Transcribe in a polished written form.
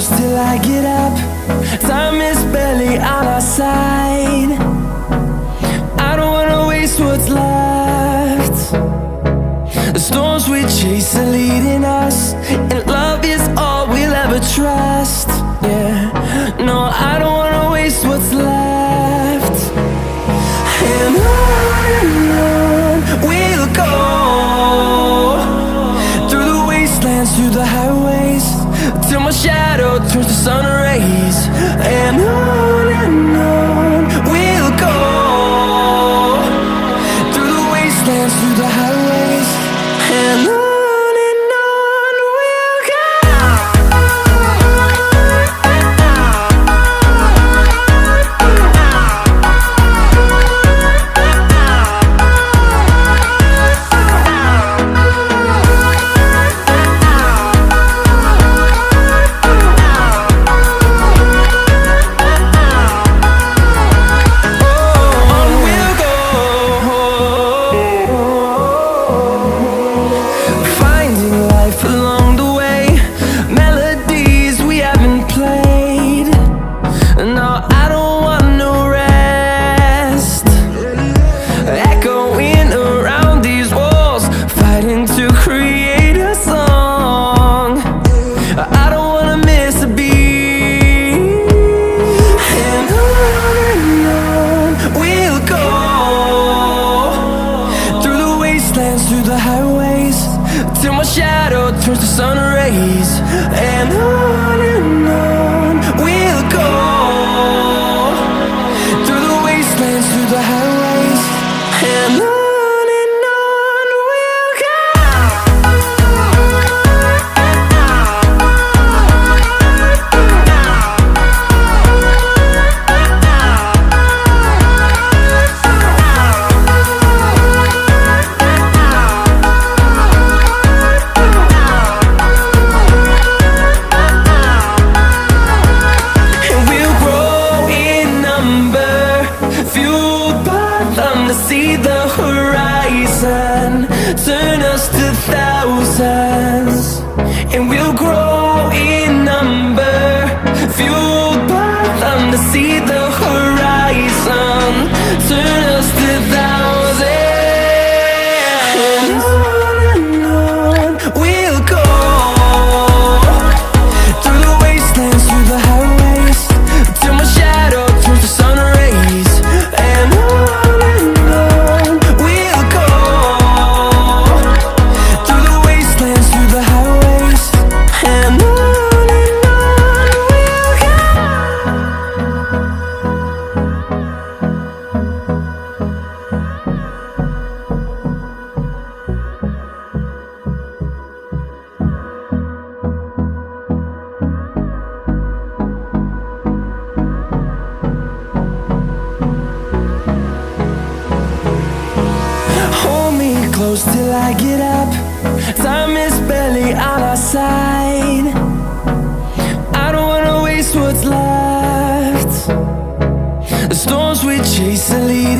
close till I get up. Time is barely on our side. I don't wanna waste what's left. The storms we chase are leading us, and love is all we'll ever trust. Yeah, no, I don't wanna waste what's left. And on we'll go, through the wastelands, through the highways, till my shadow turns to sun rays. And on we'll go, through the wastelands, through the highways, and on we'll go. Along the way, melodies we haven't played. No, I don't want no rest. Echoing around these walls, fighting to create a song. I don't wanna miss a beat. And on we'll go, through the wastelands, through the highways, till my shadow turns to sun rays. And on we'll go, through the wastelands, through the highways, and on we'll go. To see the horizon turn us to thousands, and we'll grow in number, fueled by them. To see the horizon turn us to thousands, and on we'll go, through the wastelands, through the highways, till my shadow turns to sun rays. And close till I get up. Time is barely on our side. I don't wanna waste what's left. The storms we chase are leading